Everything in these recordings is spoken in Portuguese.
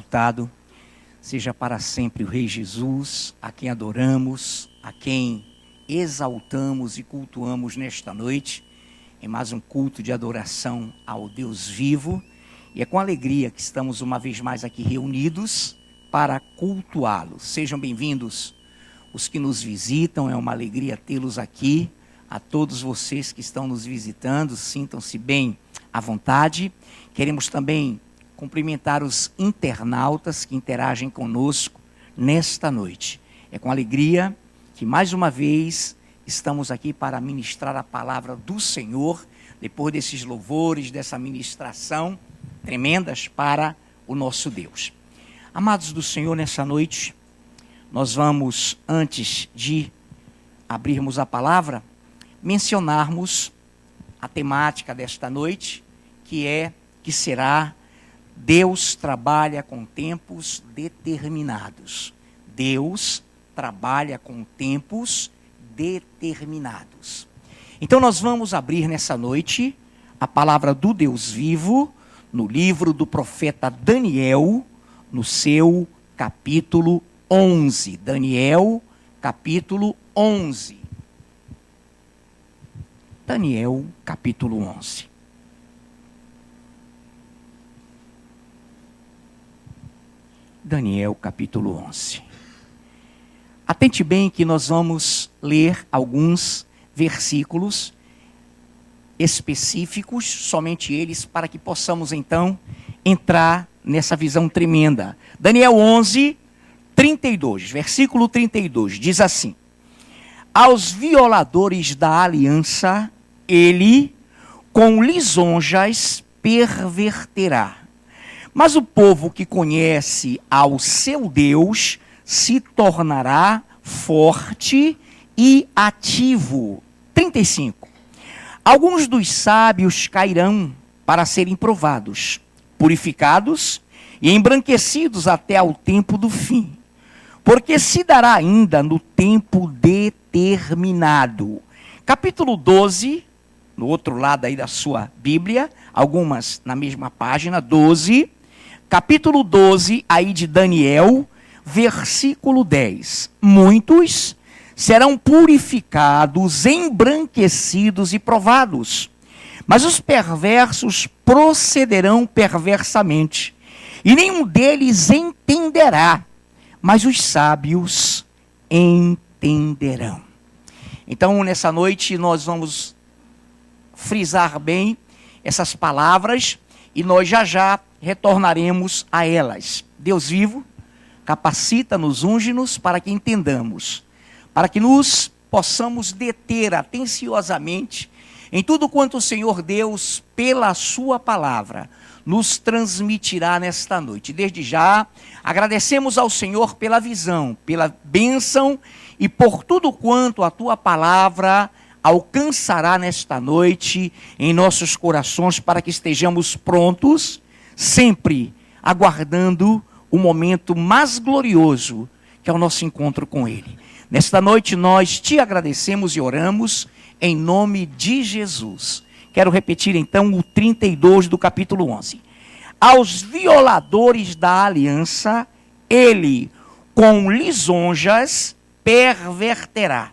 exaltado seja para sempre o Rei Jesus, a quem adoramos, a quem exaltamos e cultuamos nesta noite, em mais um culto de adoração ao Deus vivo. E é com alegria que estamos uma vez mais aqui reunidos para cultuá-lo. Sejam bem-vindos os que nos visitam, é uma alegria tê-los aqui. A todos vocês que estão nos visitando, sintam-se bem à vontade. Queremos também cumprimentar os internautas que interagem conosco nesta noite. É com alegria que mais uma vez estamos aqui para ministrar a palavra do Senhor, depois desses louvores, dessa ministração tremendas para o nosso Deus. Amados do Senhor, nessa noite, nós vamos, antes de abrirmos a palavra, mencionarmos a temática desta noite, que será Deus trabalha com tempos determinados. Deus trabalha com tempos determinados. Então nós vamos abrir nessa noite a palavra do Deus vivo no livro do profeta Daniel, no seu capítulo 11. Daniel, capítulo 11. Daniel, capítulo 11. Daniel, capítulo 11. Atente bem que nós vamos ler alguns versículos específicos, somente eles, para que possamos então entrar nessa visão tremenda. Daniel 11, 32, versículo 32, diz assim: aos violadores da aliança, ele com lisonjas perverterá. Mas o povo que conhece ao seu Deus se tornará forte e ativo. 35. Alguns dos sábios cairão para serem provados, purificados e embranquecidos até ao tempo do fim. Porque se dará ainda no tempo determinado. Capítulo 12, no outro lado aí da sua Bíblia, algumas na mesma página, 12. Capítulo 12, aí de Daniel, versículo 10. Muitos serão purificados, embranquecidos e provados, mas os perversos procederão perversamente, e nenhum deles entenderá, mas os sábios entenderão. Então, nessa noite, nós vamos frisar bem essas palavras, e nós já retornaremos a elas. Deus vivo, capacita-nos, unge-nos para que entendamos, para que nos possamos deter atenciosamente em tudo quanto o Senhor Deus, pela sua palavra, nos transmitirá nesta noite. Desde já, agradecemos ao Senhor pela visão, pela bênção e por tudo quanto a tua palavra alcançará nesta noite em nossos corações, para que estejamos prontos, sempre aguardando o momento mais glorioso, que é o nosso encontro com Ele. Nesta noite nós te agradecemos e oramos em nome de Jesus. Quero repetir então o 32 do capítulo 11. Aos violadores da aliança, ele com lisonjas perverterá.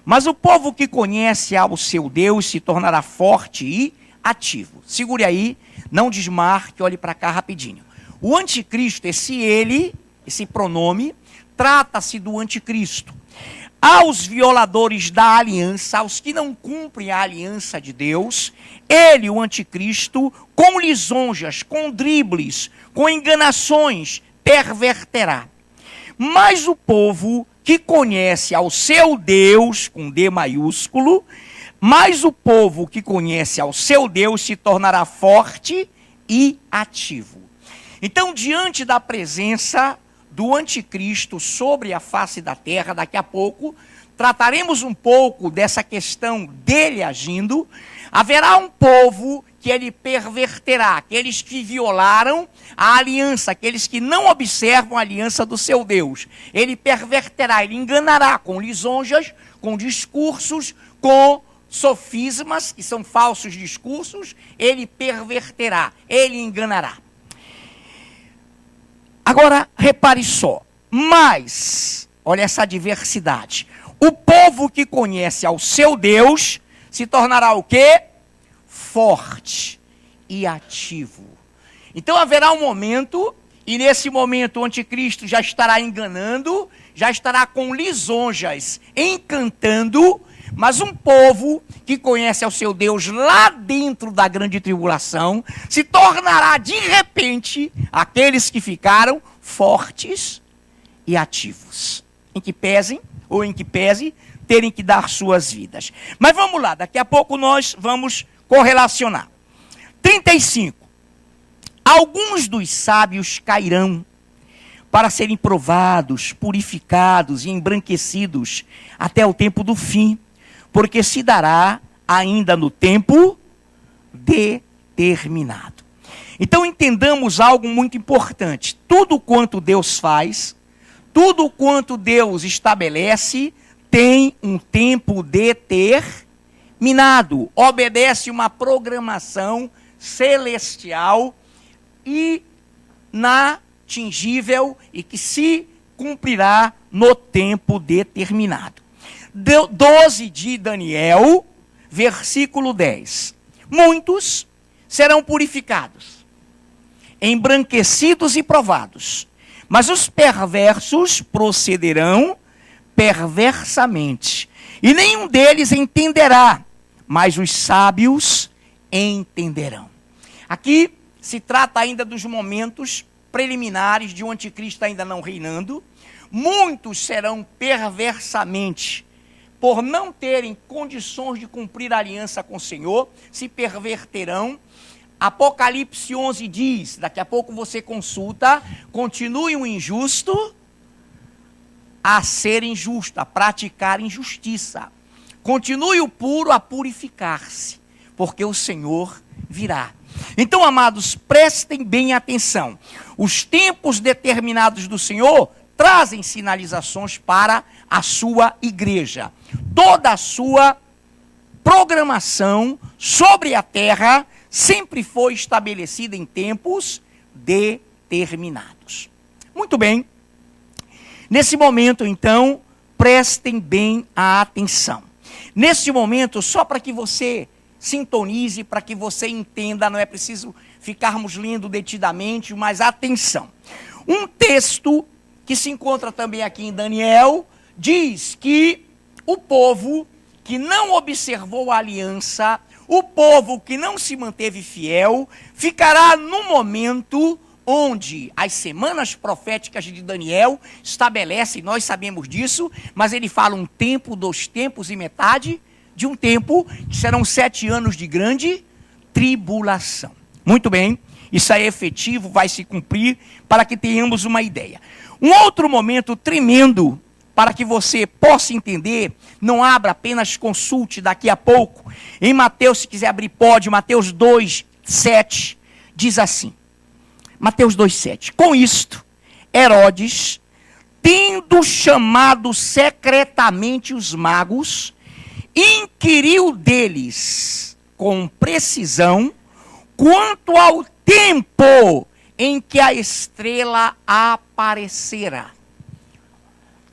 Mas o povo que conhece ao seu Deus se tornará forte e ativo. Segure aí, não desmarque, olhe para cá rapidinho. O anticristo, esse pronome, trata-se do anticristo. Aos violadores da aliança, aos que não cumprem a aliança de Deus, ele, o anticristo, com lisonjas, com dribles, com enganações, perverterá. Mas o povo que conhece ao seu Deus, com D maiúsculo, mas o povo que conhece ao seu Deus se tornará forte e ativo. Então, diante da presença do anticristo sobre a face da terra, daqui a pouco, trataremos um pouco dessa questão dele agindo. Haverá um povo que ele perverterá, aqueles que violaram a aliança, aqueles que não observam a aliança do seu Deus. Ele perverterá, ele enganará com lisonjas, com discursos, com sofismas, que são falsos discursos, ele perverterá, ele enganará. Agora, repare só. Mas, olha essa diversidade. O povo que conhece ao seu Deus se tornará o quê? Forte e ativo. Então haverá um momento, e nesse momento o anticristo já estará enganando, já estará com lisonjas, encantando, mas um povo que conhece ao seu Deus lá dentro da grande tribulação, se tornará de repente aqueles que ficaram fortes e ativos. Em que pesem, ou em que pese, terem que dar suas vidas. Mas vamos lá, daqui a pouco nós vamos correlacionar. 35. Alguns dos sábios cairão para serem provados, purificados e embranquecidos até o tempo do fim, porque se dará ainda no tempo determinado. Então entendamos algo muito importante. Tudo quanto Deus faz, tudo quanto Deus estabelece, tem um tempo determinado. Obedece uma programação celestial e inatingível e que se cumprirá no tempo determinado. 12 de Daniel, versículo 10. Muitos serão purificados, embranquecidos e provados, mas os perversos procederão perversamente, e nenhum deles entenderá, mas os sábios entenderão. Aqui se trata ainda dos momentos preliminares de um anticristo ainda não reinando. Muitos serão perversamente, por não terem condições de cumprir a aliança com o Senhor, se perverterão. Apocalipse 11 diz, daqui a pouco você consulta, continue o injusto a ser injusto, a praticar injustiça. Continue o puro a purificar-se, porque o Senhor virá. Então, amados, prestem bem atenção. Os tempos determinados do Senhor trazem sinalizações para a sua igreja. Toda a sua programação sobre a terra sempre foi estabelecida em tempos determinados. Muito bem. Nesse momento, então, prestem bem a atenção. Nesse momento, só para que você sintonize, para que você entenda, não é preciso ficarmos lendo detidamente, mas atenção. Um texto que se encontra também aqui em Daniel, diz que o povo que não observou a aliança, o povo que não se manteve fiel, ficará no momento onde as semanas proféticas de Daniel estabelecem, nós sabemos disso, mas ele fala um tempo, 2 tempos e metade de um tempo, que serão 7 anos de grande tribulação. Muito bem, isso é efetivo, vai se cumprir, para que tenhamos uma ideia. Um outro momento tremendo, para que você possa entender, não abra, apenas consulte daqui a pouco. Em Mateus, se quiser abrir, pode, Mateus 2:7, diz assim. Mateus 2:7. Com isto, Herodes, tendo chamado secretamente os magos, inquiriu deles com precisão quanto ao tempo em que a estrela aparecera.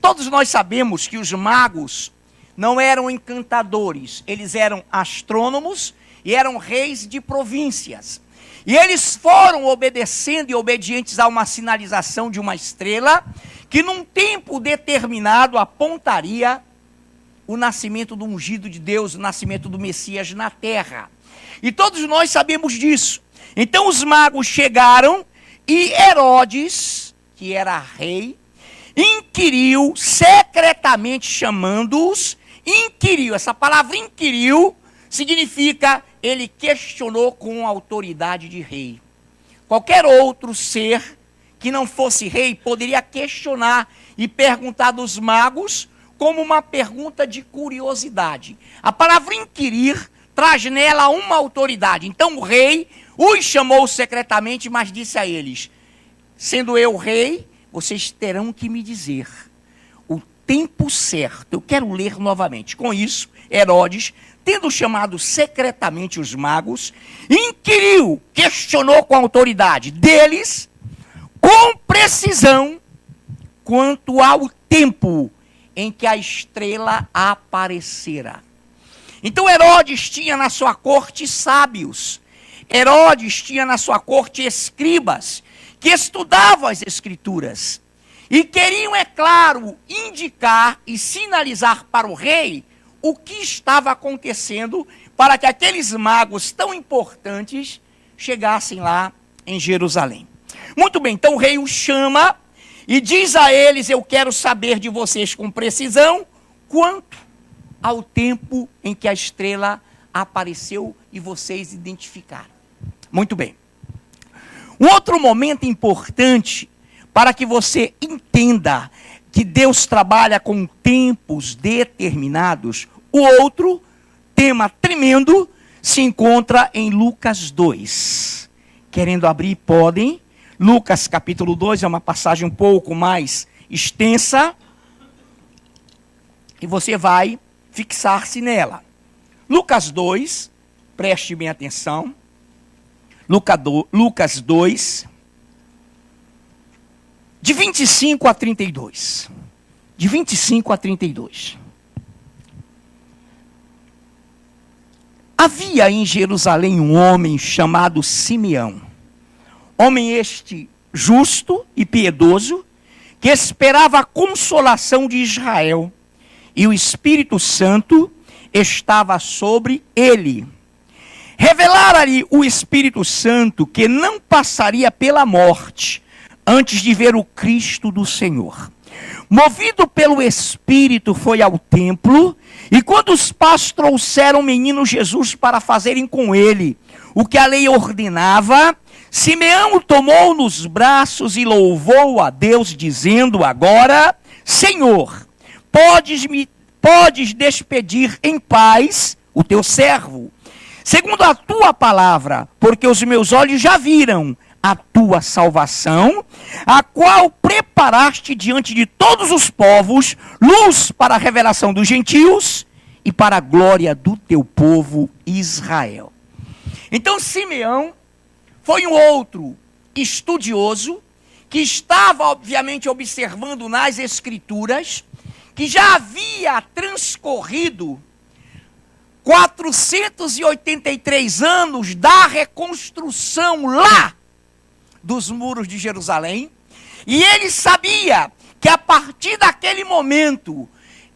Todos nós sabemos que os magos não eram encantadores, eles eram astrônomos e eram reis de províncias. E eles foram obedecendo e obedientes a uma sinalização de uma estrela que num tempo determinado apontaria o nascimento do ungido de Deus, o nascimento do Messias na terra. E todos nós sabemos disso. Então os magos chegaram e Herodes, que era rei, inquiriu, secretamente chamando-os, inquiriu. Essa palavra inquiriu significa ele questionou com autoridade de rei. Qualquer outro ser que não fosse rei poderia questionar e perguntar dos magos como uma pergunta de curiosidade. A palavra inquirir traz nela uma autoridade. Então o rei os chamou secretamente, mas disse a eles: sendo eu rei, vocês terão que me dizer o tempo certo. Eu quero ler novamente. Com isso, Herodes, tendo chamado secretamente os magos, inquiriu, questionou com autoridade deles com precisão quanto ao tempo em que a estrela aparecera. Então Herodes tinha na sua corte sábios, Herodes tinha na sua corte escribas, que estudavam as escrituras, e queriam, é claro, indicar e sinalizar para o rei o que estava acontecendo, para que aqueles magos tão importantes chegassem lá em Jerusalém. Muito bem, então o rei os chama e diz a eles: eu quero saber de vocês com precisão quanto ao tempo em que a estrela apareceu e vocês identificaram. Muito bem. Um outro momento importante para que você entenda que Deus trabalha com tempos determinados, o outro tema tremendo se encontra em Lucas 2. Querendo abrir, podem. Lucas capítulo 2 é uma passagem um pouco mais extensa e você vai fixar-se nela. Lucas 2, preste bem atenção. Lucas 2, de 25 a 32. De 25 a 32. Havia em Jerusalém um homem chamado Simeão. Homem este justo e piedoso, que esperava a consolação de Israel. E o Espírito Santo estava sobre ele. Revelara-lhe o Espírito Santo que não passaria pela morte antes de ver o Cristo do Senhor. Movido pelo Espírito, foi ao templo, e quando os pais trouxeram o menino Jesus para fazerem com ele o que a lei ordenava, Simeão o tomou nos braços e louvou a Deus, dizendo: agora, Senhor, podes despedir em paz o teu servo, segundo a tua palavra, porque os meus olhos já viram a tua salvação, a qual preparaste diante de todos os povos, luz para a revelação dos gentios e para a glória do teu povo Israel. Então Simeão foi um outro estudioso que estava obviamente observando nas escrituras que já havia transcorrido 483 anos da reconstrução lá dos muros de Jerusalém, e ele sabia que a partir daquele momento,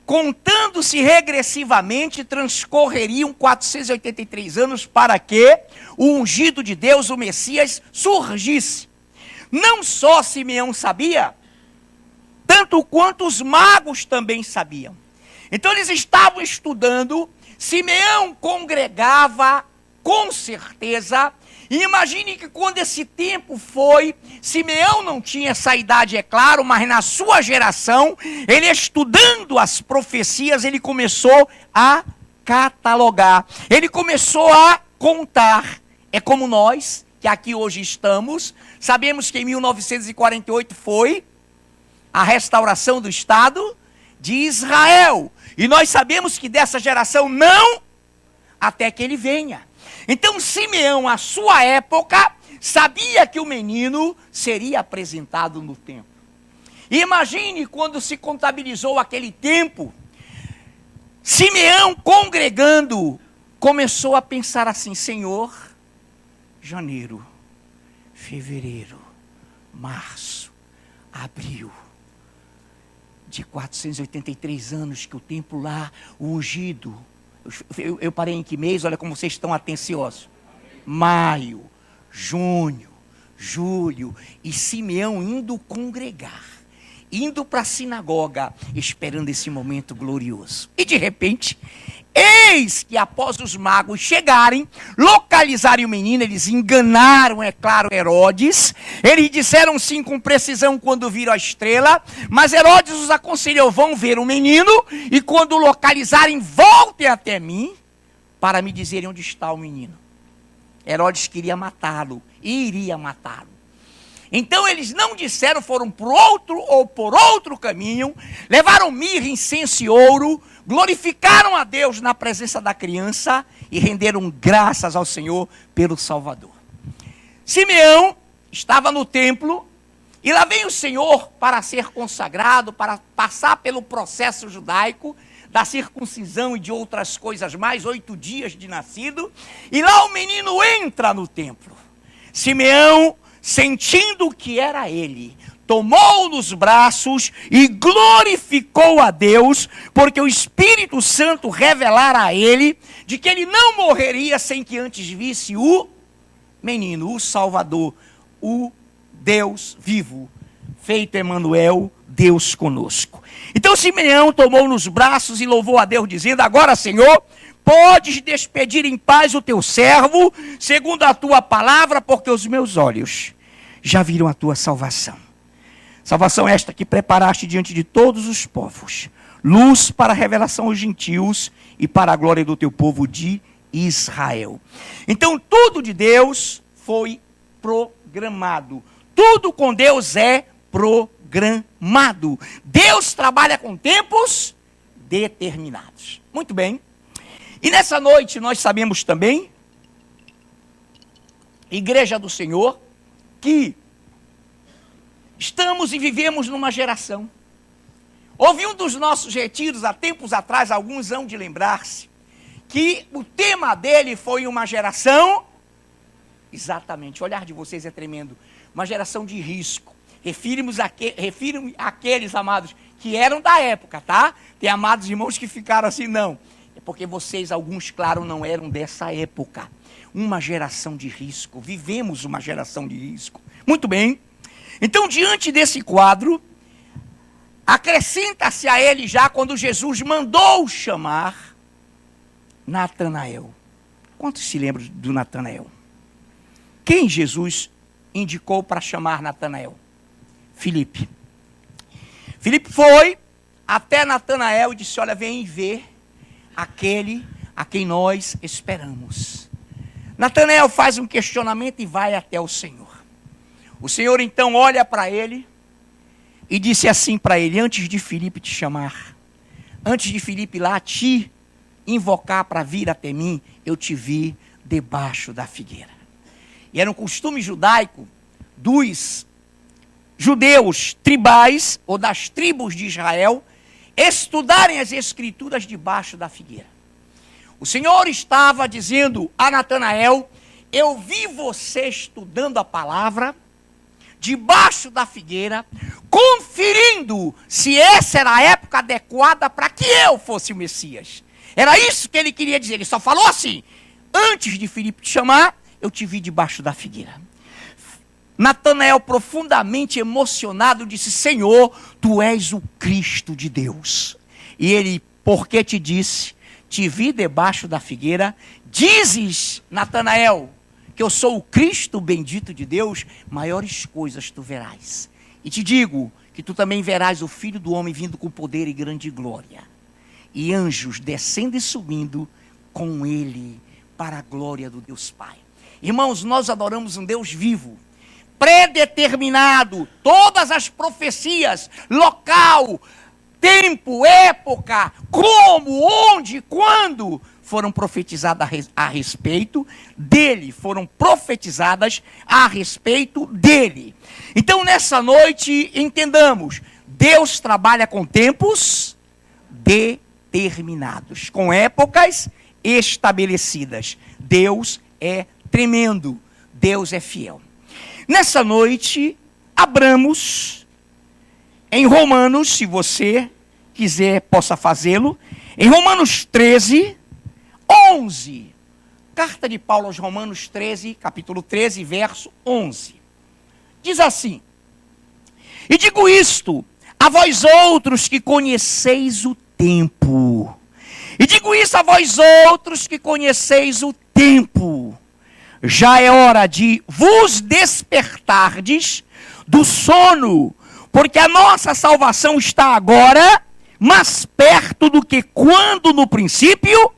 contando-se regressivamente, transcorreriam 483 anos para que o ungido de Deus, o Messias, surgisse. Não só Simeão sabia, tanto quanto os magos também sabiam. Então eles estavam estudando, Simeão congregava com certeza. E imagine que quando esse tempo foi, Simeão não tinha essa idade, é claro, mas na sua geração, ele estudando as profecias, ele começou a catalogar, ele começou a contar. É como nós, que aqui hoje estamos, sabemos que em 1948 foi a restauração do Estado de Israel. E nós sabemos que dessa geração não, até que ele venha. Então Simeão, à sua época, sabia que o menino seria apresentado no templo. E imagine quando se contabilizou aquele tempo, Simeão congregando, começou a pensar assim: Senhor, janeiro, fevereiro, março, abril, de 483 anos que o templo lá, o ungido, eu parei em que mês? Olha como vocês estão atenciosos. Maio, junho, julho, e Simeão indo congregar, indo para a sinagoga, esperando esse momento glorioso. E de repente, eis que após os magos chegarem, localizarem o menino, eles enganaram, é claro, Herodes. Eles disseram sim com precisão quando viram a estrela, mas Herodes os aconselhou: vão ver o menino, e quando localizarem, voltem até mim, para me dizerem onde está o menino. Herodes queria matá-lo, e iria matá-lo. Então eles não disseram, foram por outro caminho, levaram mirra, incenso e ouro, glorificaram a Deus na presença da criança e renderam graças ao Senhor pelo Salvador. Simeão estava no templo E lá vem o Senhor para ser consagrado, para passar pelo processo judaico, da circuncisão e de outras coisas mais, 8 dias de nascido. E lá o menino entra no templo. Simeão, sentindo que era ele, tomou-o nos braços e glorificou a Deus, porque o Espírito Santo revelara a ele de que ele não morreria sem que antes visse o menino, o Salvador, o Deus vivo, feito Emanuel, Deus conosco. Então Simeão tomou nos braços e louvou a Deus, dizendo: agora, Senhor, podes despedir em paz o teu servo, segundo a tua palavra, porque os meus olhos já viram a tua salvação. Salvação esta que preparaste diante de todos os povos, luz para a revelação aos gentios e para a glória do teu povo de Israel. Então tudo de Deus foi programado. Tudo com Deus é programado. Deus trabalha com tempos determinados. Muito bem. E nessa noite nós sabemos também, Igreja do Senhor, que estamos e vivemos numa geração. Houve um dos nossos retiros há tempos atrás, alguns hão de lembrar-se, que o tema dele foi uma geração, exatamente, o olhar de vocês é tremendo, uma geração de risco. Refiro-me àqueles, amados, que eram da época, tá? Tem amados irmãos que ficaram assim, não. É porque vocês, alguns, claro, não eram dessa época. Uma geração de risco. Vivemos uma geração de risco. Muito bem. Então, diante desse quadro, acrescenta-se a ele já quando Jesus mandou chamar Natanael. Quantos se lembram do Natanael? Quem Jesus indicou para chamar Natanael? Filipe. Filipe foi até Natanael e disse: olha, vem ver aquele a quem nós esperamos. Natanael faz um questionamento e vai até o Senhor. O Senhor então olha para ele e disse assim para ele: antes de Filipe te chamar, antes de Filipe lá te invocar para vir até mim, eu te vi debaixo da figueira. E era um costume judaico dos judeus tribais, ou das tribos de Israel, estudarem as escrituras debaixo da figueira. O Senhor estava dizendo a Natanael: eu vi você estudando a palavra debaixo da figueira, conferindo se essa era a época adequada para que eu fosse o Messias. Era isso que ele queria dizer. Ele só falou assim: antes de Filipe te chamar, eu te vi debaixo da figueira. Natanael, profundamente emocionado, disse: Senhor, tu és o Cristo de Deus. E ele, porque te disse, te vi debaixo da figueira, dizes, Natanael, que eu sou o Cristo bendito de Deus, maiores coisas tu verás. E te digo que tu também verás o Filho do Homem vindo com poder e grande glória, e anjos descendo e subindo com ele para a glória do Deus Pai. Irmãos, nós adoramos um Deus vivo, predeterminado, todas as profecias, local, tempo, época, como, onde, quando, foram profetizadas a respeito dele, foram profetizadas a respeito dele. Então, nessa noite, entendamos, Deus trabalha com tempos determinados, com épocas estabelecidas. Deus é tremendo, Deus é fiel. Nessa noite, abramos em Romanos, se você quiser, possa fazê-lo, em Romanos 13, 11. Carta de Paulo aos Romanos 13, capítulo 13, verso 11. Diz assim: e digo isto a vós outros que conheceis o tempo. E digo isso a vós outros que conheceis o tempo. Já é hora de vos despertardes do sono, porque a nossa salvação está agora mais perto do que quando no princípio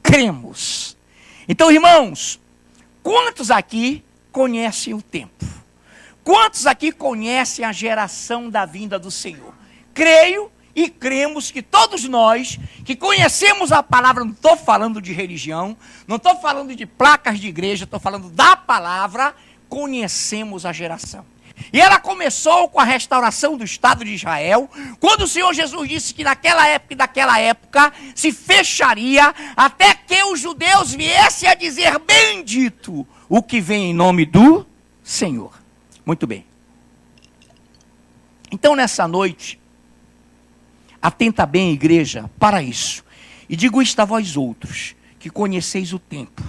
cremos. Então, irmãos, quantos aqui conhecem o tempo? Quantos aqui conhecem a geração da vinda do Senhor? Creio e cremos que todos nós que conhecemos a palavra, não estou falando de religião, não estou falando de placas de igreja, estou falando da palavra, conhecemos a geração. E ela começou com a restauração do Estado de Israel, quando o Senhor Jesus disse que naquela época e daquela época se fecharia até que os judeus viessem a dizer: bendito o que vem em nome do Senhor. Muito bem. Então nessa noite, atenta bem, igreja, para isso. E digo isto a vós outros, que conheceis o tempo.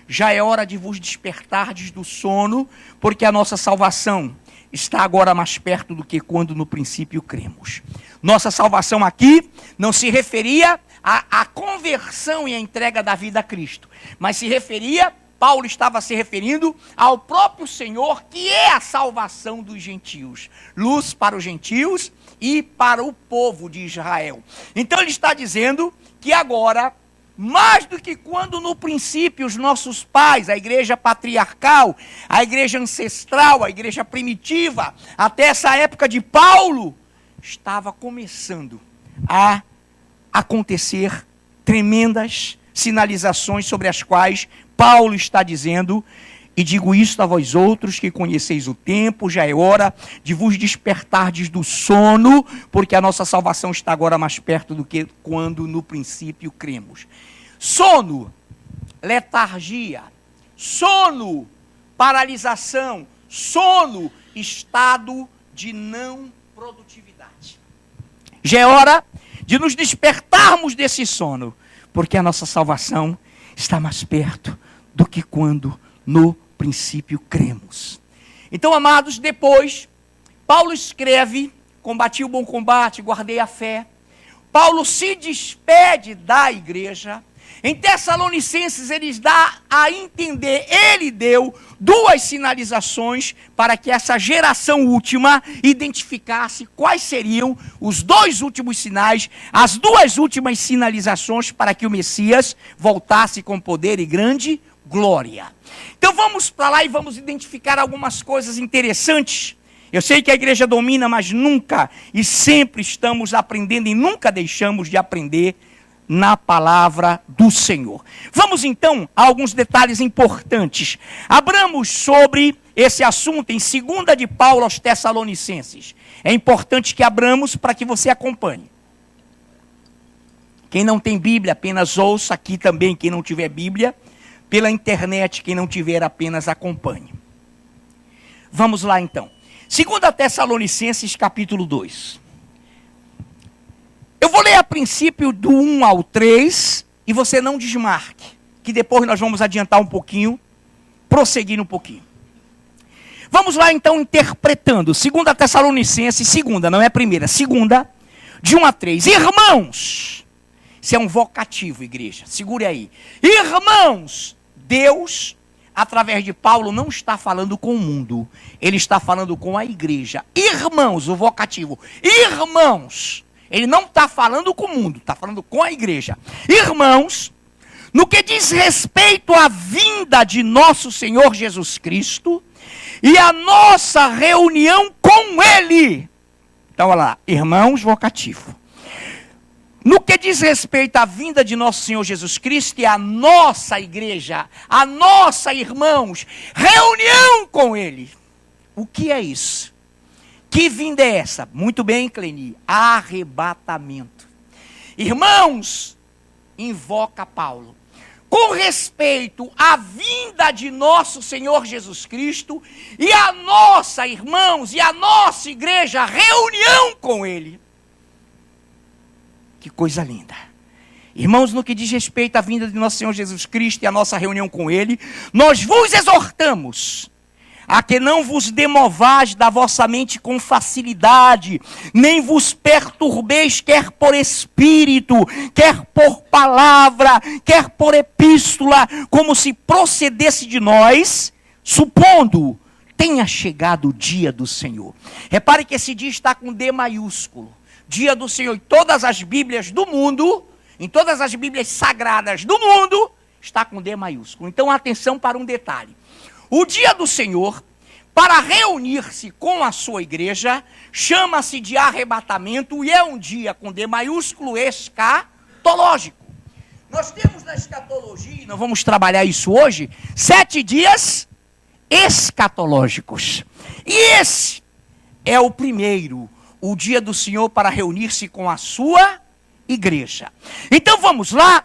Já é hora de vos despertardes do sono, porque a nossa salvação está agora mais perto do que quando no princípio cremos. Nossa salvação aqui não se referia à conversão e à entrega da vida a Cristo, mas se referia, Paulo estava se referindo ao próprio Senhor, que é a salvação dos gentios. Luz para os gentios e para o povo de Israel. Então ele está dizendo que agora, mais do que quando no princípio os nossos pais, a igreja patriarcal, a igreja ancestral, a igreja primitiva, até essa época de Paulo, estava começando a acontecer tremendas sinalizações sobre as quais Paulo está dizendo: e digo isto a vós outros que conheceis o tempo, já é hora de vos despertardes do sono, porque a nossa salvação está agora mais perto do que quando no princípio cremos. Sono, letargia, sono, paralisação, sono, estado de não produtividade. Já é hora de nos despertarmos desse sono, porque a nossa salvação está mais perto do que quando no princípio cremos. Então, amados, depois, Paulo escreve: combati o bom combate, guardei a fé. Paulo se despede da igreja. Em Tessalonicenses, ele dá a entender, ele deu duas sinalizações para que essa geração última identificasse quais seriam os dois últimos sinais, as duas últimas sinalizações para que o Messias voltasse com poder e grande glória. Então vamos para lá e vamos identificar algumas coisas interessantes. Eu sei que a igreja domina, mas nunca e sempre estamos aprendendo e nunca deixamos de aprender na palavra do Senhor. Vamos então a alguns detalhes importantes. Abramos sobre esse assunto em 2 de Paulo aos Tessalonicenses. É importante que abramos para que você acompanhe. Quem não tem Bíblia, apenas ouça. Aqui também, quem não tiver Bíblia, pela internet, quem não tiver, apenas acompanhe. Vamos lá então. 2 Tessalonicenses capítulo 2. Eu vou ler a princípio do 1 ao 3 e você não desmarque, que depois nós vamos adiantar um pouquinho, prosseguir um pouquinho. Vamos lá então interpretando 2 Tessalonicenses, segunda, não é a primeira, segunda, de 1 a 3. Irmãos, isso é um vocativo, igreja, segure aí. Irmãos, Deus, através de Paulo, não está falando com o mundo, ele está falando com a igreja. Irmãos, o vocativo, irmãos. Ele não está falando com o mundo, está falando com a igreja. Irmãos, no que diz respeito à vinda de nosso Senhor Jesus Cristo e a nossa reunião com Ele. Então, olha lá, irmãos, vocativo. No que diz respeito à vinda de nosso Senhor Jesus Cristo e a nossa igreja, a nossa, irmãos, reunião com Ele. O que é isso? Que vinda é essa? Muito bem, Cleni. Arrebatamento. Irmãos, invoca Paulo. Com respeito à vinda de nosso Senhor Jesus Cristo e a nossa, irmãos, e a nossa igreja, reunião com Ele. Que coisa linda. Irmãos, no que diz respeito à vinda de nosso Senhor Jesus Cristo e a nossa reunião com Ele, nós vos exortamos a que não vos demovais da vossa mente com facilidade, nem vos perturbeis, quer por espírito, quer por palavra, quer por epístola, como se procedesse de nós, supondo tenha chegado o dia do Senhor. Repare que esse dia está com D maiúsculo. Dia do Senhor. Em todas as Bíblias do mundo, em todas as Bíblias sagradas do mundo, está com D maiúsculo. Então atenção para um detalhe. O dia do Senhor, para reunir-se com a sua igreja, chama-se de arrebatamento e é um dia com D maiúsculo escatológico. Nós temos na escatologia, não vamos trabalhar isso hoje, 7 dias escatológicos. E esse é o primeiro, o dia do Senhor para reunir-se com a sua igreja. Então vamos lá.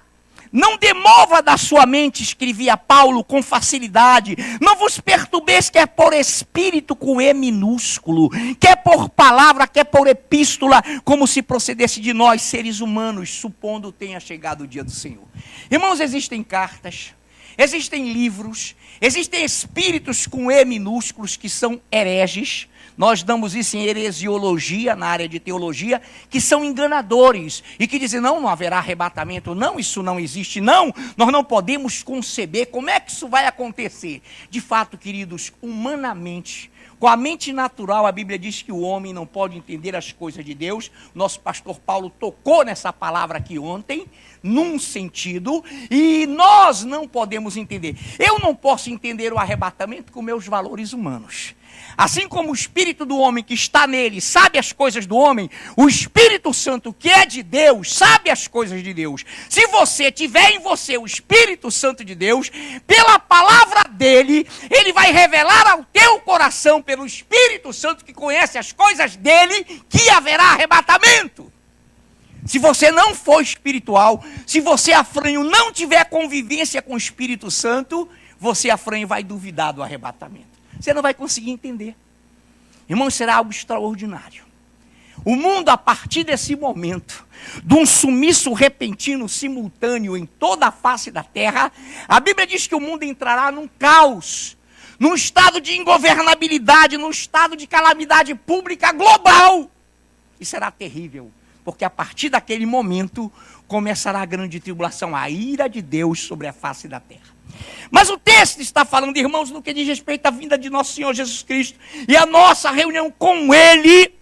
Não demova da sua mente, escrevia Paulo com facilidade. Não vos perturbeis, quer por espírito com E minúsculo, quer por palavra, quer por epístola, como se procedesse de nós, seres humanos, supondo tenha chegado o dia do Senhor. Irmãos, existem cartas, existem livros, existem espíritos com E minúsculos que são hereges. Nós damos isso em heresiologia, na área de teologia, que são enganadores e que dizem, não haverá arrebatamento, não, isso não existe, não, nós não podemos conceber, como é que isso vai acontecer? De fato, queridos, humanamente, com a mente natural, a Bíblia diz que o homem não pode entender as coisas de Deus. Nosso pastor Paulo tocou nessa palavra aqui ontem, num sentido, e nós não podemos entender. Eu não posso entender o arrebatamento com meus valores humanos. Assim como o Espírito do homem que está nele sabe as coisas do homem, o Espírito Santo que é de Deus sabe as coisas de Deus. Se você tiver em você o Espírito Santo de Deus, pela palavra dele, ele vai revelar ao teu coração, pelo Espírito Santo que conhece as coisas dele, que haverá arrebatamento. Se você não for espiritual, se você, afranho, não tiver convivência com o Espírito Santo, você, afranho, vai duvidar do arrebatamento. Você não vai conseguir entender. Irmão, será algo extraordinário. O mundo, a partir desse momento, de um sumiço repentino, simultâneo em toda a face da terra, a Bíblia diz que o mundo entrará num caos, num estado de ingovernabilidade, num estado de calamidade pública global. E será terrível, porque a partir daquele momento começará a grande tribulação, a ira de Deus sobre a face da terra. Mas o texto está falando, irmãos, no que diz respeito à vinda de nosso Senhor Jesus Cristo e a nossa reunião com Ele.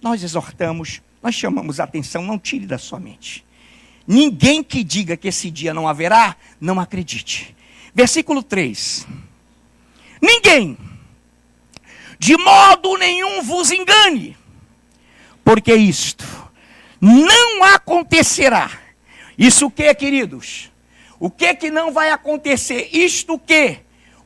Nós exortamos, nós chamamos a atenção, não tire da sua mente. Ninguém que diga que esse dia não haverá, não acredite. Versículo 3. Ninguém, de modo nenhum vos engane, porque isto não acontecerá. Isso o que, queridos? O que não vai acontecer? Isto que?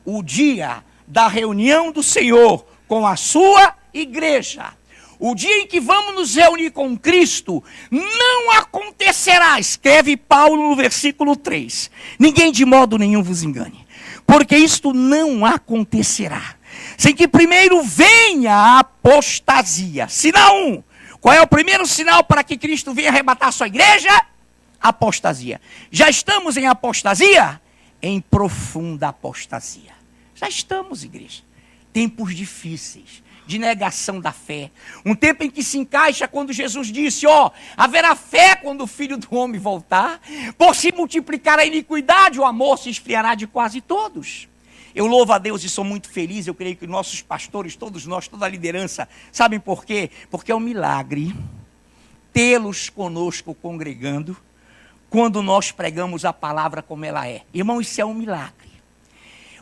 O dia da reunião do Senhor com a sua igreja. O dia em que vamos nos reunir com Cristo, não acontecerá, escreve Paulo no versículo 3. Ninguém de modo nenhum vos engane, porque isto não acontecerá, sem que primeiro venha a apostasia. Sinal 1. Qual é o primeiro sinal para que Cristo venha arrebatar a sua igreja? Apostasia. Já estamos em apostasia? Em profunda apostasia. Já estamos, igreja. Tempos difíceis, de negação da fé. Um tempo em que se encaixa quando Jesus disse, haverá fé quando o Filho do Homem voltar. Por se multiplicar a iniquidade, o amor se esfriará de quase todos. Eu louvo a Deus e sou muito feliz, eu creio que nossos pastores, todos nós, toda a liderança, sabem por quê? Porque é um milagre tê-los conosco congregando, quando nós pregamos a palavra como ela é. Irmão, isso é um milagre.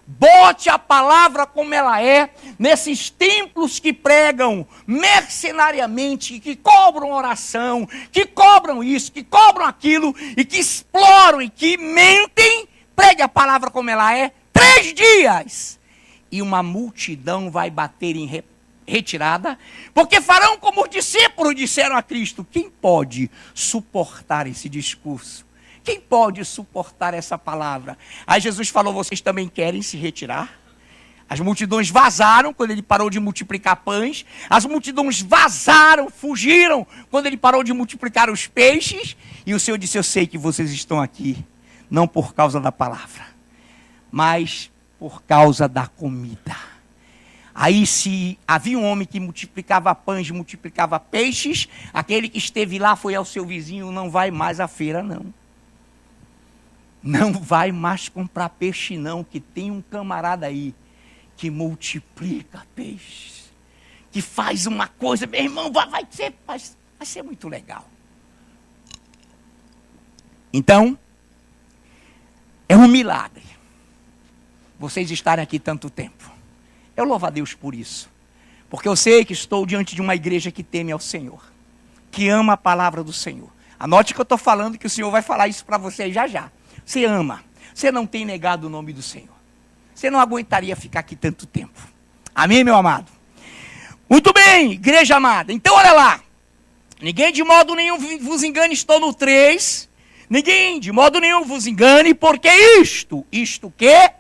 Bote a palavra como ela é, nesses templos que pregam mercenariamente, que cobram oração, que cobram isso, que cobram aquilo, e que exploram e que mentem. Pregue a palavra como ela é, 3 dias. E uma multidão vai bater em retirada, porque farão como os discípulos disseram a Cristo. Quem pode suportar esse discurso? Quem pode suportar essa palavra? Aí Jesus falou, vocês também querem se retirar? As multidões vazaram quando ele parou de multiplicar pães. As multidões vazaram, fugiram quando ele parou de multiplicar os peixes. E o Senhor disse, eu sei que vocês estão aqui, não por causa da palavra, mas por causa da comida. Aí se havia um homem que multiplicava pães, multiplicava peixes, aquele que esteve lá foi ao seu vizinho, não vai mais à feira não. Não vai mais comprar peixe não, que tem um camarada aí que multiplica peixes, que faz uma coisa, meu irmão, vai ser muito legal. Então, é um milagre vocês estarem aqui tanto tempo. Eu louvo a Deus por isso, porque eu sei que estou diante de uma igreja que teme ao Senhor, que ama a palavra do Senhor. Anote que eu estou falando, que o Senhor vai falar isso para você já já. Você ama, você não tem negado o nome do Senhor. Você não aguentaria ficar aqui tanto tempo. Amém, meu amado? bem, igreja amada, então olha lá. Ninguém de modo nenhum vos engane, estou no 3. Ninguém de modo nenhum vos engane, porque isto que?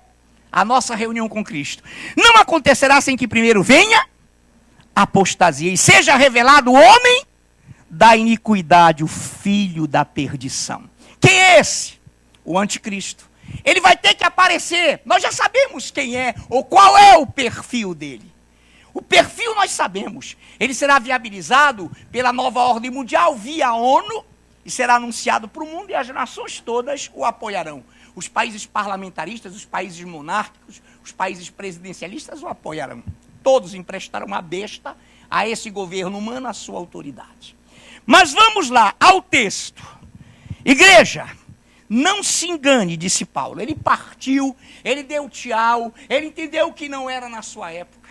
A nossa reunião com Cristo não acontecerá sem que primeiro venha apostasia e seja revelado o homem da iniquidade, o filho da perdição. Quem é esse? O anticristo. Ele vai ter que aparecer. Nós já sabemos quem é ou qual é o perfil dele. O perfil nós sabemos. Ele será viabilizado pela nova ordem mundial via ONU e será anunciado para o mundo e as nações todas o apoiarão. Os países parlamentaristas, os países monárquicos, os países presidencialistas o apoiarão. Todos emprestarão uma besta a esse governo humano, a sua autoridade. Mas vamos lá ao texto. Igreja, não se engane, disse Paulo. Ele partiu, ele deu tchau, ele entendeu que não era na sua época.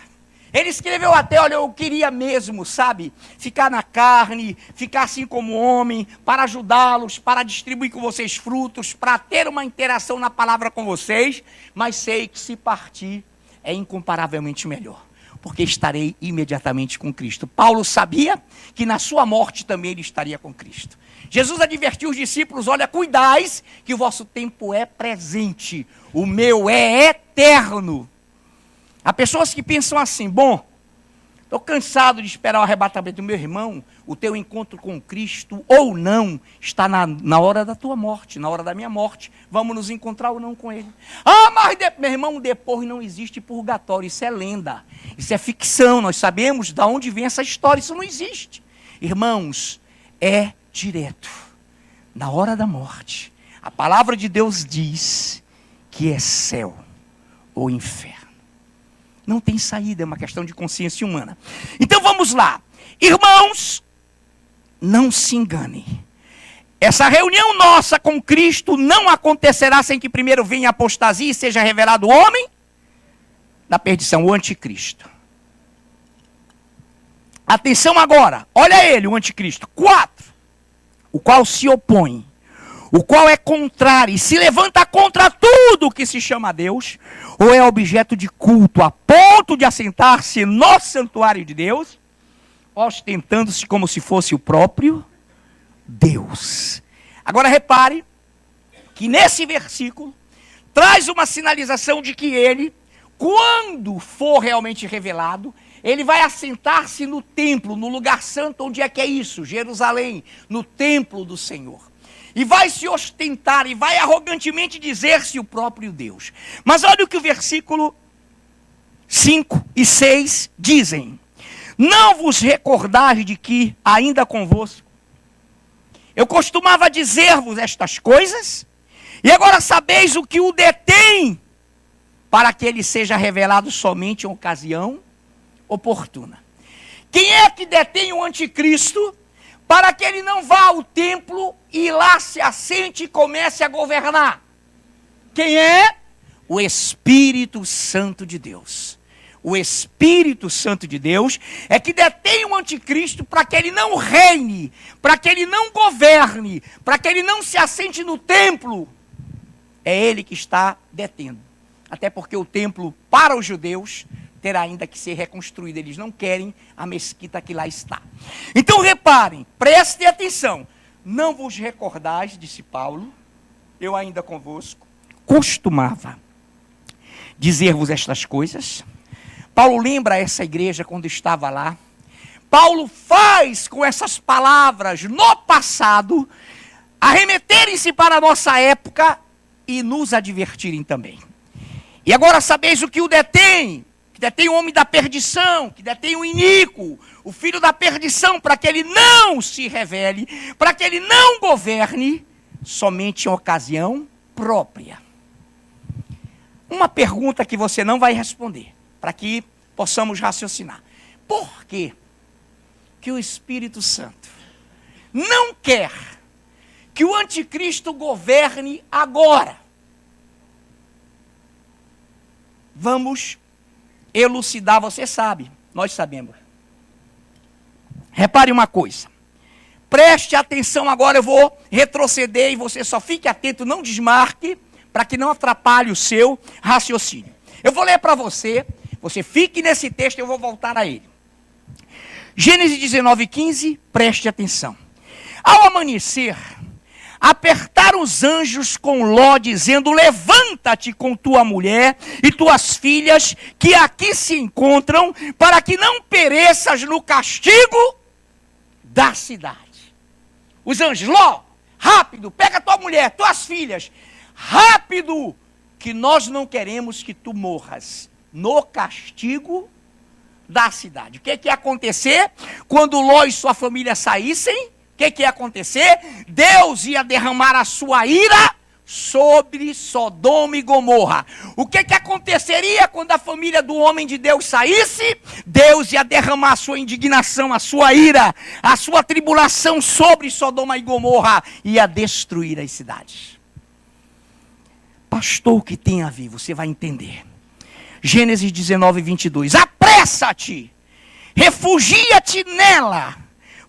Ele escreveu até, olha, eu queria mesmo, sabe, ficar na carne, ficar assim como homem, para ajudá-los, para distribuir com vocês frutos, para ter uma interação na palavra com vocês, mas sei que se partir é incomparavelmente melhor, porque estarei imediatamente com Cristo. Paulo sabia que na sua morte também ele estaria com Cristo. Jesus advertiu os discípulos, olha, cuidais que o vosso tempo é presente, o meu é eterno. Há pessoas que pensam assim, bom, estou cansado de esperar o arrebatamento do meu irmão, o teu encontro com Cristo ou não, está na hora da tua morte, na hora da minha morte, vamos nos encontrar ou não com ele. Ah, mas meu irmão, depois não existe purgatório, isso é lenda, isso é ficção, nós sabemos de onde vem essa história, isso não existe. Irmãos, é direto, na hora da morte, a palavra de Deus diz que é céu ou inferno. Não tem saída, é uma questão de consciência humana. Então vamos lá. Irmãos, não se engane. Essa reunião nossa com Cristo não acontecerá sem que primeiro venha a apostasia e seja revelado o homem da perdição, o anticristo. Atenção agora, olha ele, o anticristo. 4, o qual se opõe, o qual é contrário e se levanta contra tudo que se chama Deus, ou é objeto de culto a ponto de assentar-se no santuário de Deus, ostentando-se como se fosse o próprio Deus. Agora repare que nesse versículo traz uma sinalização de que ele, quando for realmente revelado, ele vai assentar-se no templo, no lugar santo, onde é que é isso? Jerusalém, no templo do Senhor. E vai se ostentar, e vai arrogantemente dizer-se o próprio Deus. Mas olha o que o versículo 5 e 6 dizem. Não vos recordais de que, ainda convosco, eu costumava dizer-vos estas coisas, e agora sabeis o que o detém, para que ele seja revelado somente em ocasião oportuna. Quem é que detém o anticristo? Para que ele não vá ao templo e lá se assente e comece a governar. Quem é? O Espírito Santo de Deus. O Espírito Santo de Deus é que detém o anticristo para que ele não reine, para que ele não governe, para que ele não se assente no templo. É ele que está detendo. Até porque o templo, para os judeus, terá ainda que ser reconstruído. Eles não querem a mesquita que lá está. Então reparem, prestem atenção. Não vos recordais, disse Paulo, eu ainda convosco, costumava dizer-vos estas coisas. Paulo lembra essa igreja quando estava lá. Paulo faz com essas palavras no passado arremeterem-se para a nossa época e nos advertirem também. E agora sabeis o que o detém, que detém o homem da perdição, que detém o iníquo, o filho da perdição, para que ele não se revele, para que ele não governe, somente em ocasião própria. Uma pergunta que você não vai responder, para que possamos raciocinar. Por que o Espírito Santo não quer que o anticristo governe agora? Vamos elucidar, você sabe, nós sabemos. Repare uma coisa, preste atenção agora, eu vou retroceder e você só fique atento, não desmarque, para que não atrapalhe o seu raciocínio. Eu vou ler para você, você fique nesse texto e eu vou voltar a ele. Gênesis 19:15, preste atenção. Ao amanhecer, apertaram os anjos com Ló, dizendo: levanta-te com tua mulher e tuas filhas, que aqui se encontram, para que não pereças no castigo da cidade. Os anjos: Ló, rápido, pega tua mulher, tuas filhas, rápido, que nós não queremos que tu morras no castigo da cidade. O que ia acontecer quando Ló e sua família saíssem? O que ia acontecer? Deus ia derramar a sua ira sobre Sodoma e Gomorra. O que aconteceria quando a família do homem de Deus saísse? Deus ia derramar a sua indignação, a sua ira, a sua tribulação sobre Sodoma e Gomorra, e ia destruir as cidades. Pastor, o que tem a ver? Você vai entender. Gênesis 19:22. Apressa-te, refugia-te nela,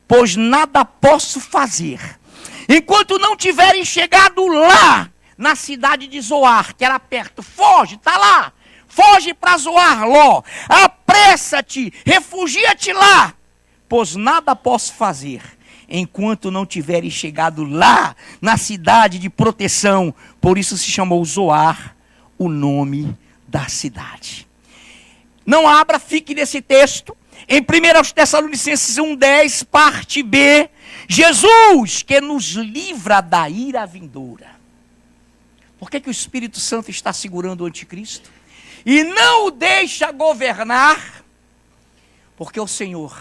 pois nada posso fazer, enquanto não tiverem chegado lá, na cidade de Zoar, que era perto. Foge, está lá. Foge para Zoar, Ló. Apressa-te, refugia-te lá, pois nada posso fazer, enquanto não tiverem chegado lá, na cidade de proteção. Por isso se chamou Zoar, o nome da cidade. Não abra, fique nesse texto. Em 1 Tessalonicenses 1:10, parte B, Jesus que nos livra da ira vindoura. Por que o Espírito Santo está segurando o anticristo? E não o deixa governar? Porque o Senhor,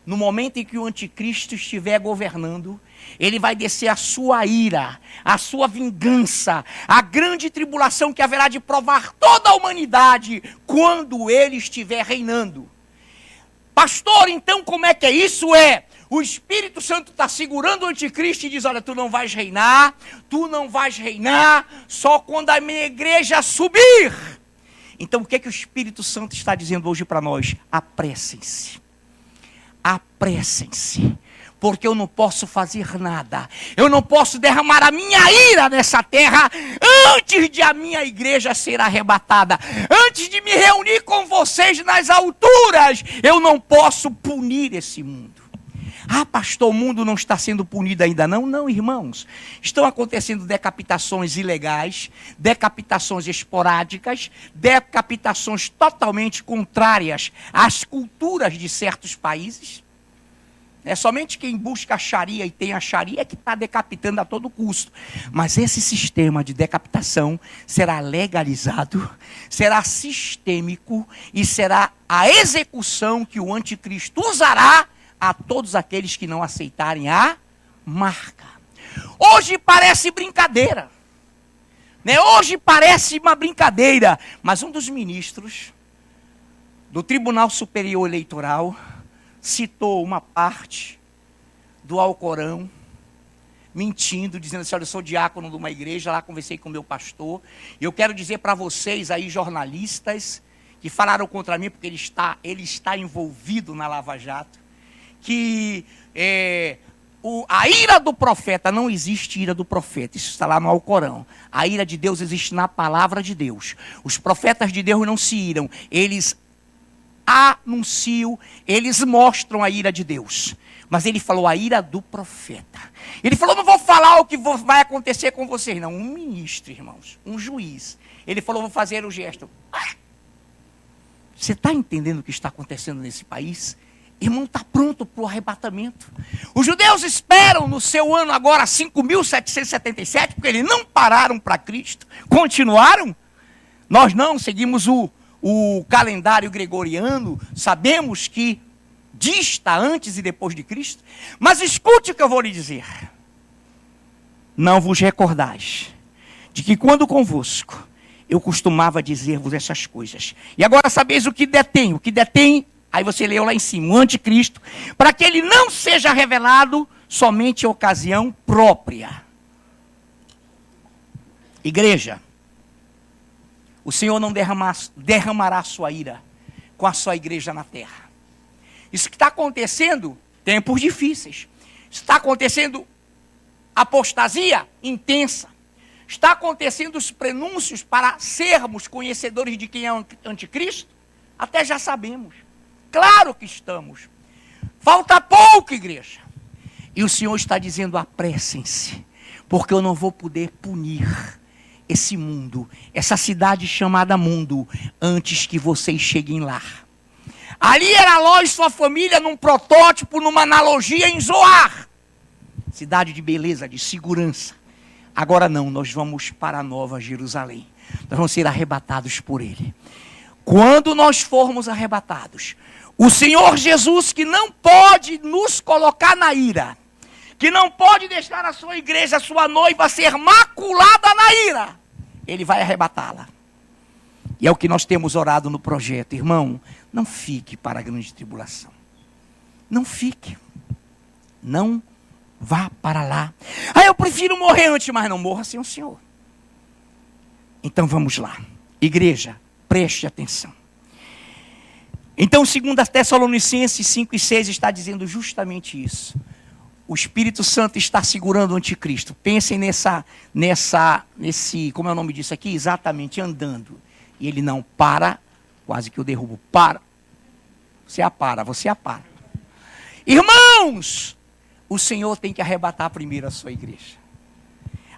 no momento em que o anticristo estiver governando, ele vai descer a sua ira, a sua vingança, a grande tribulação que haverá de provar toda a humanidade quando ele estiver reinando. Pastor, então como é que é isso? O Espírito Santo está segurando o anticristo e diz: olha, tu não vais reinar só quando a minha igreja subir. Então o que o Espírito Santo está dizendo hoje para nós? Apressem-se, porque eu não posso fazer nada, eu não posso derramar a minha ira nessa terra antes de a minha igreja ser arrebatada, antes de me reunir com vocês nas alturas. Eu não posso punir esse mundo. Ah, pastor, o mundo não está sendo punido ainda não? Não, irmãos. Estão acontecendo decapitações ilegais, decapitações esporádicas, decapitações totalmente contrárias às culturas de certos países. É somente quem busca a Sharia e tem a Sharia que está decapitando a todo custo. Mas esse sistema de decapitação será legalizado, será sistêmico e será a execução que o anticristo usará a todos aqueles que não aceitarem a marca. Hoje parece brincadeira, né? Hoje parece uma brincadeira, mas um dos ministros do Tribunal Superior Eleitoral citou uma parte do Alcorão, mentindo, dizendo assim: olha, eu sou diácono de uma igreja, lá conversei com o meu pastor, e eu quero dizer para vocês aí, jornalistas, que falaram contra mim, porque ele está envolvido na Lava Jato, que a ira do profeta, não existe ira do profeta, isso está lá no Alcorão. A ira de Deus existe na palavra de Deus. Os profetas de Deus não se iram, eles anunciam, eles mostram a ira de Deus. Mas ele falou a ira do profeta. Ele falou: não vou falar o que vai acontecer com vocês, não. Um ministro, irmãos, um juiz, ele falou: vou fazer o gesto. Você está entendendo o que está acontecendo nesse país? Irmão, está pronto para o arrebatamento. Os judeus esperam no seu ano agora 5.777, porque eles não pararam para Cristo, continuaram. Nós não, seguimos o calendário gregoriano, sabemos que dista antes e depois de Cristo. Mas escute o que eu vou lhe dizer. Não vos recordais de que quando convosco eu costumava dizer-vos essas coisas. E agora sabeis o que detém, aí você leu lá em cima, o anticristo, para que ele não seja revelado somente em ocasião própria. Igreja, o Senhor não derramará sua ira com a sua igreja na terra. Isso que está acontecendo, tempos difíceis. Está acontecendo apostasia intensa. Está acontecendo os prenúncios para sermos conhecedores de quem é o anticristo? Até já sabemos. Claro que estamos. Falta pouco, igreja. E o Senhor está dizendo: apressem-se, porque eu não vou poder punir esse mundo, essa cidade chamada mundo, antes que vocês cheguem lá. Ali era Ló e sua família num protótipo, numa analogia em Zoar. Cidade de beleza, de segurança. Agora não, nós vamos para a Nova Jerusalém. Nós vamos ser arrebatados por Ele. Quando nós formos arrebatados, o Senhor Jesus, que não pode nos colocar na ira, que não pode deixar a sua igreja, a sua noiva, ser maculada na ira, Ele vai arrebatá-la. E é o que nós temos orado no projeto. Irmão, não fique para a grande tribulação. Não fique. Não vá para lá. Eu prefiro morrer antes, mas não morra sem o Senhor. Então vamos lá. Igreja, preste atenção. Então, 2 Tessalonicenses 5:6 está dizendo justamente isso. O Espírito Santo está segurando o anticristo. Pensem nesse, como é o nome disso aqui? Exatamente, andando. E ele não para, quase que eu derrubo. Para. Você apara. Irmãos, o Senhor tem que arrebatar primeiro a sua igreja.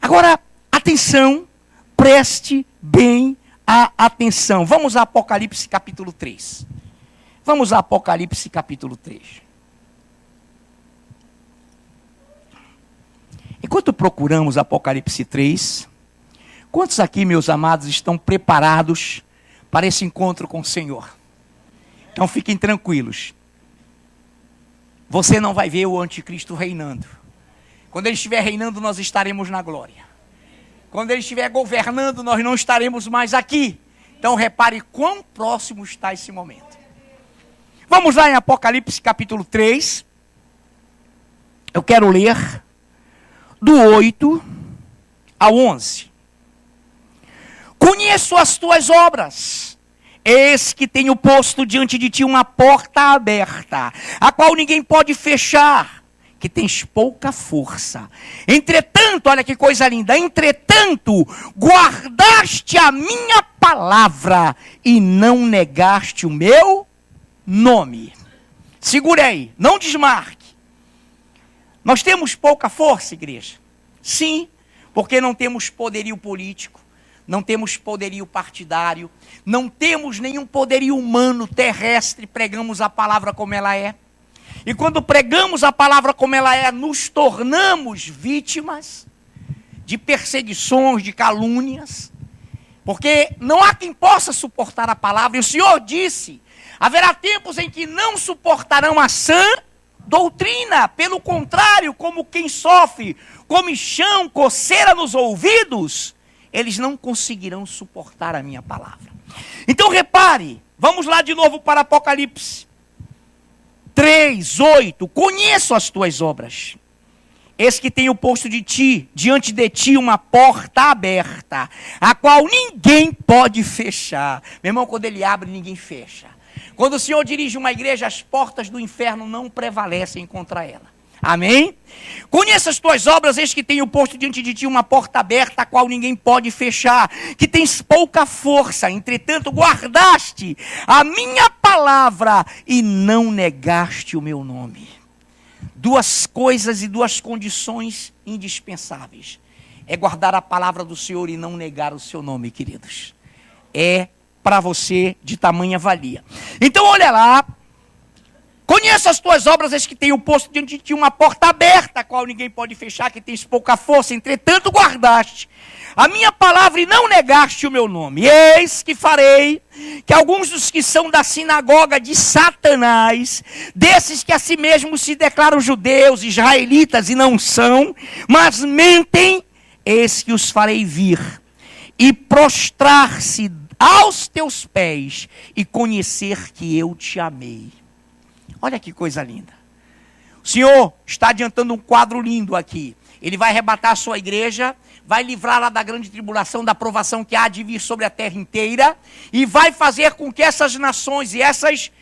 Agora, atenção, preste bem a atenção. Vamos a Apocalipse capítulo 3. Vamos a Apocalipse capítulo 3. Enquanto procuramos Apocalipse 3, quantos aqui, meus amados, estão preparados para esse encontro com o Senhor? Então fiquem tranquilos. Você não vai ver o anticristo reinando. Quando ele estiver reinando, nós estaremos na glória. Quando ele estiver governando, nós não estaremos mais aqui. Então repare quão próximo está esse momento. Vamos lá em Apocalipse capítulo 3. Eu quero ler do 8 ao 11. Conheço as tuas obras. Eis que tenho posto diante de ti uma porta aberta, a qual ninguém pode fechar, que tens pouca força. Entretanto, olha que coisa linda, entretanto, guardaste a minha palavra e não negaste o meu nome. Segure aí, não desmarque. Nós temos pouca força, igreja? Sim, porque não temos poderio político, não temos poderio partidário, não temos nenhum poderio humano terrestre, pregamos a palavra como ela é. E quando pregamos a palavra como ela é, nos tornamos vítimas de perseguições, de calúnias, porque não há quem possa suportar a palavra. E o Senhor disse: haverá tempos em que não suportarão a sã doutrina. Pelo contrário, como quem sofre comichão, coceira nos ouvidos, eles não conseguirão suportar a minha palavra. Então repare, vamos lá de novo para Apocalipse 3:8. Conheço as tuas obras. Eis que tenho posto diante de ti uma porta aberta, a qual ninguém pode fechar. Meu irmão, quando ele abre, ninguém fecha. Quando o Senhor dirige uma igreja, as portas do inferno não prevalecem contra ela. Amém? Conheça as tuas obras, eis que tenho posto diante de ti uma porta aberta, a qual ninguém pode fechar, que tens pouca força, entretanto guardaste a minha palavra e não negaste o meu nome. Duas coisas e duas condições indispensáveis. É guardar a palavra do Senhor e não negar o seu nome, queridos. É para você de tamanha valia. Então olha lá. Conheço as tuas obras, eis que tenho posto diante de ti uma porta aberta, a qual ninguém pode fechar, que tens pouca força, entretanto guardaste a minha palavra e não negaste o meu nome. Eis que farei que alguns dos que são da sinagoga de Satanás, desses que a si mesmos se declaram judeus, israelitas e não são, mas mentem, eis que os farei vir e prostrar-se aos teus pés e conhecer que eu te amei. Olha que coisa linda. O Senhor está adiantando um quadro lindo aqui. Ele vai arrebatar a sua igreja, vai livrá-la da grande tribulação, da provação que há de vir sobre a terra inteira, e vai fazer com que essas nações e essas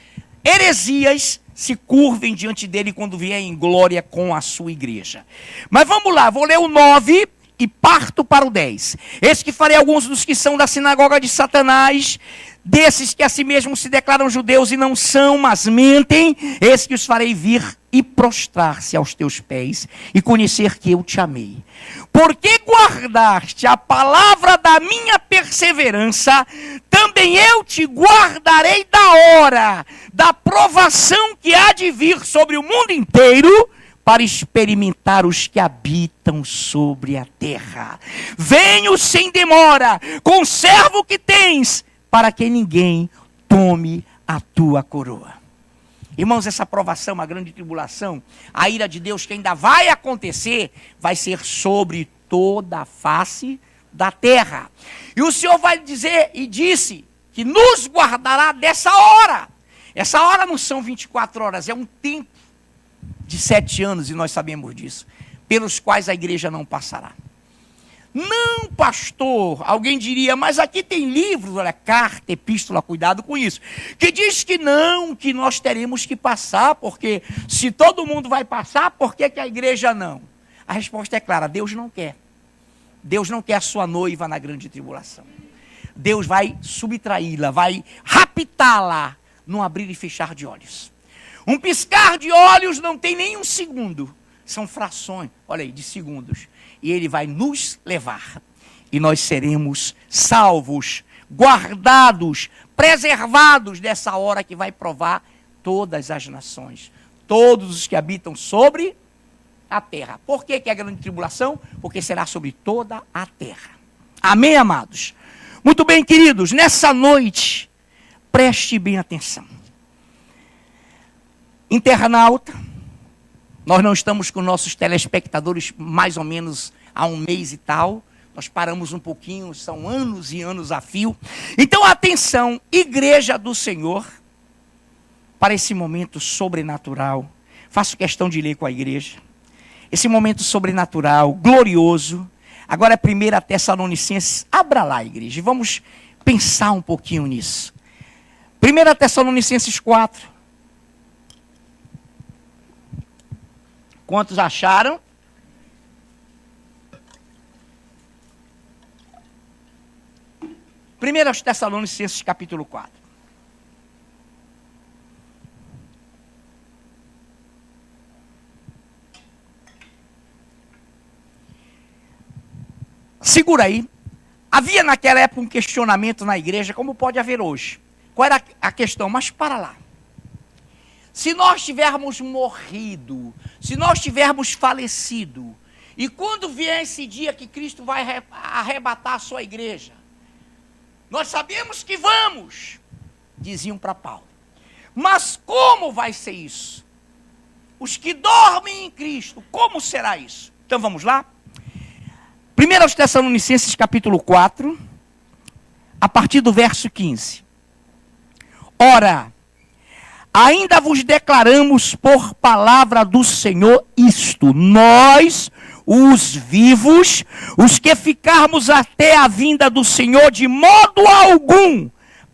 heresias se curvem diante dele quando vier em glória com a sua igreja. Mas vamos lá, vou ler o 9 e parto para o 10. Eis que farei alguns dos que são da sinagoga de Satanás, desses que a si mesmos se declaram judeus e não são, mas mentem, eis que os farei vir e prostrar-se aos teus pés e conhecer que eu te amei. Porque guardaste a palavra da minha perseverança, também eu te guardarei da hora da provação que há de vir sobre o mundo inteiro, para experimentar os que habitam sobre a terra. Venho sem demora, conserva o que tens, para que ninguém tome a tua coroa. Irmãos, essa provação, a grande tribulação, a ira de Deus que ainda vai acontecer, vai ser sobre toda a face da terra. E o Senhor vai dizer, e disse, que nos guardará dessa hora. Essa hora não são 24 horas, é um tempo de 7 anos, e nós sabemos disso, pelos quais a igreja não passará. Não, pastor, alguém diria, mas aqui tem livros, olha, carta, epístola, cuidado com isso, que diz que não, que nós teremos que passar, porque se todo mundo vai passar, por que a igreja não? A resposta é clara, Deus não quer. Deus não quer a sua noiva na grande tribulação. Deus vai subtraí-la, vai raptá-la num abrir e fechar de olhos. Um piscar de olhos não tem nem um segundo. São frações, olha aí, de segundos. E ele vai nos levar. E nós seremos salvos, guardados, preservados dessa hora que vai provar todas as nações. Todos os que habitam sobre a terra. Por que é a grande tribulação? Porque será sobre toda a terra. Amém, amados? Muito bem, queridos, nessa noite, preste bem atenção. Internauta, nós não estamos com nossos telespectadores mais ou menos há um mês e tal, nós paramos um pouquinho, são anos e anos a fio. Então atenção, igreja do Senhor, para esse momento sobrenatural, faço questão de ler com a igreja, esse momento sobrenatural, glorioso. Agora é 1 Tessalonicenses, abra lá, igreja, e vamos pensar um pouquinho nisso. 1 Tessalonicenses 4. Quantos acharam? Primeiro aos Tessalonicenses, capítulo 4. Segura aí. Havia naquela época um questionamento na igreja, como pode haver hoje. Qual era a questão? Mas para lá. Se nós tivermos morrido, se nós tivermos falecido, e quando vier esse dia que Cristo vai arrebatar a sua igreja, nós sabemos que vamos, diziam para Paulo. Mas como vai ser isso? Os que dormem em Cristo, como será isso? Então vamos lá? 1 aos Tessalonicenses capítulo 4, a partir do verso 15. Ora, ainda vos declaramos por palavra do Senhor isto, nós, os vivos, os que ficarmos até a vinda do Senhor, de modo algum,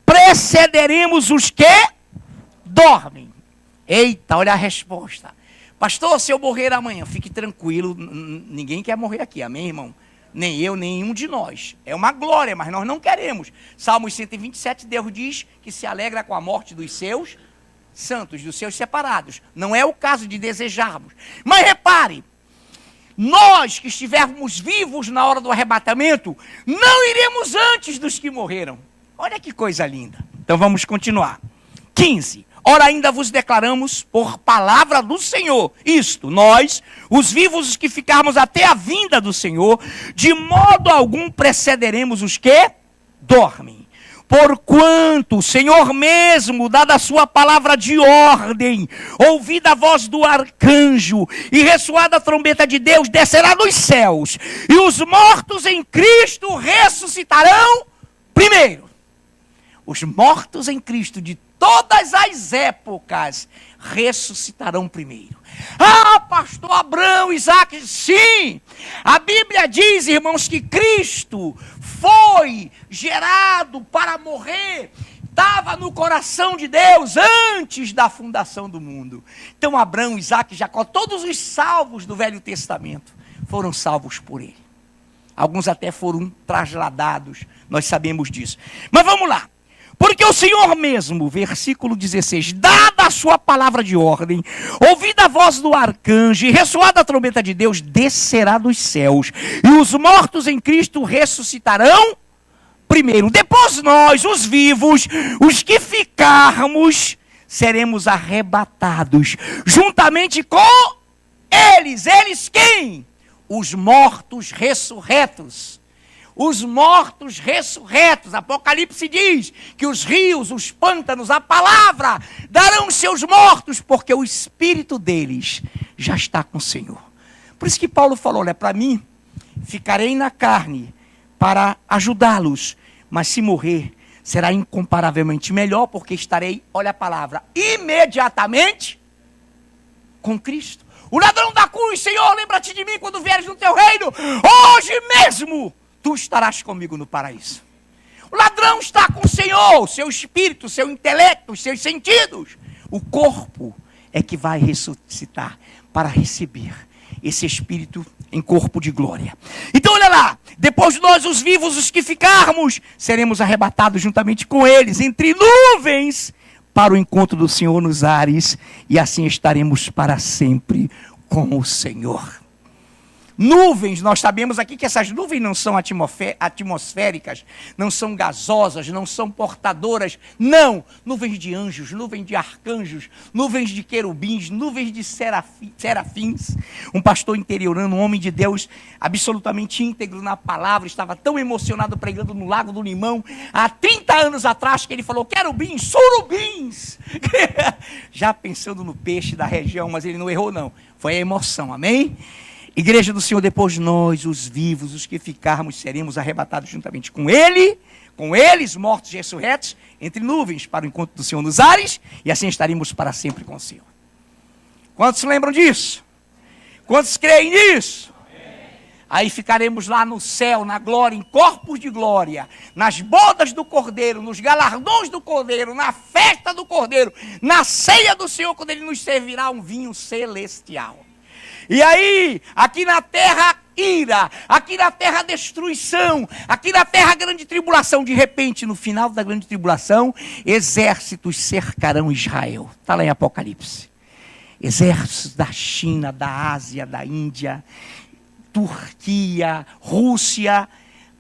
precederemos os que dormem. Eita, olha a resposta. Pastor, se eu morrer amanhã, fique tranquilo, ninguém quer morrer aqui, amém, irmão? Nem eu, nenhum de nós. É uma glória, mas nós não queremos. Salmos 127, Deus diz que se alegra com a morte dos seus santos, dos seus separados. Não é o caso de desejarmos. Mas repare, nós que estivermos vivos na hora do arrebatamento, não iremos antes dos que morreram. Olha que coisa linda. Então vamos continuar. 15. Ora, ainda vos declaramos por palavra do Senhor, isto, nós, os vivos, os que ficarmos até a vinda do Senhor, de modo algum precederemos os que dormem. Porquanto o Senhor mesmo, dada a sua palavra de ordem, ouvida a voz do arcanjo e ressoada a trombeta de Deus, descerá dos céus, e os mortos em Cristo ressuscitarão primeiro. Os mortos em Cristo de todas as épocas ressuscitarão primeiro. Ah, pastor Abraão, Isaac, sim! A Bíblia diz, irmãos, que Cristo foi gerado para morrer, estava no coração de Deus antes da fundação do mundo. Então Abraão, Isaac, Jacó, todos os salvos do Velho Testamento foram salvos por ele. Alguns até foram trasladados, nós sabemos disso. Mas vamos lá. Porque o Senhor mesmo, versículo 16, dada a sua palavra de ordem, ouvida a voz do arcanjo e ressoada a trombeta de Deus, descerá dos céus. E os mortos em Cristo ressuscitarão primeiro. Depois nós, os vivos, os que ficarmos, seremos arrebatados juntamente com eles. Eles quem? Os mortos ressurretos. Os mortos ressurretos. Apocalipse diz que os rios, os pântanos, a palavra darão seus mortos, porque o espírito deles já está com o Senhor. Por isso que Paulo falou, olha, para mim, ficarei na carne para ajudá-los, mas se morrer, será incomparavelmente melhor, porque estarei, olha a palavra, imediatamente com Cristo. O ladrão da cruz, Senhor, lembra-te de mim quando vieres no teu reino. Hoje mesmo tu estarás comigo no paraíso. O ladrão está com o Senhor, seu espírito, seu intelecto, seus sentidos. O corpo é que vai ressuscitar para receber esse espírito em corpo de glória. Então olha lá, depois nós os vivos, os que ficarmos, seremos arrebatados juntamente com eles, entre nuvens, para o encontro do Senhor nos ares, e assim estaremos para sempre com o Senhor. Nuvens, nós sabemos aqui que essas nuvens não são atmosféricas, não são gasosas, não são portadoras, não. Nuvens de anjos, nuvens de arcanjos, nuvens de querubins, nuvens de serafins. Um pastor interiorano, um homem de Deus, absolutamente íntegro na palavra, estava tão emocionado pregando no Lago do Limão, há 30 anos atrás, que ele falou, querubins, surubins. Já pensando no peixe da região, mas ele não errou não, foi a emoção, amém? Igreja do Senhor, depois nós, os vivos, os que ficarmos, seremos arrebatados juntamente com Ele, com eles, mortos e ressurretos, entre nuvens, para o encontro do Senhor nos ares, e assim estaremos para sempre com o Senhor. Quantos se lembram disso? Quantos creem nisso? Aí ficaremos lá no céu, na glória, em corpos de glória, nas bodas do Cordeiro, nos galardões do Cordeiro, na festa do Cordeiro, na ceia do Senhor, quando Ele nos servirá um vinho celestial. E aí, aqui na terra, ira, aqui na terra, destruição, aqui na terra, grande tribulação. De repente, no final da grande tribulação, exércitos cercarão Israel. Está lá em Apocalipse. Exércitos da China, da Ásia, da Índia, Turquia, Rússia,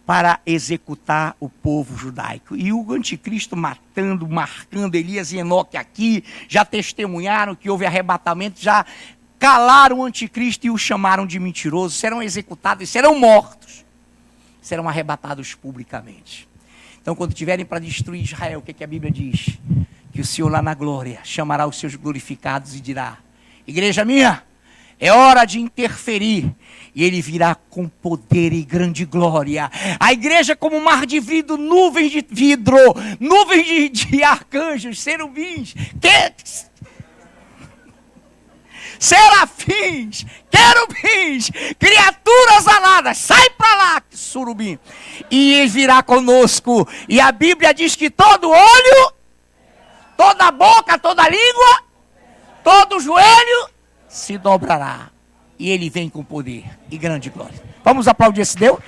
para executar o povo judaico. E o anticristo matando, marcando Elias e Enoque aqui, já testemunharam que houve arrebatamento, já calaram o anticristo e o chamaram de mentiroso, serão executados, serão mortos, serão arrebatados publicamente. Então, quando tiverem para destruir Israel, o que a Bíblia diz? Que o Senhor lá na glória chamará os seus glorificados e dirá, igreja minha, é hora de interferir. E ele virá com poder e grande glória. A igreja como um mar de vidro, nuvens de vidro, nuvens de arcanjos, serubins, serafins, querubins, criaturas aladas, sai para lá, surubim, e ele virá conosco, e a Bíblia diz que todo olho, toda boca, toda língua, todo joelho se dobrará, e ele vem com poder e grande glória. Vamos aplaudir esse Deus?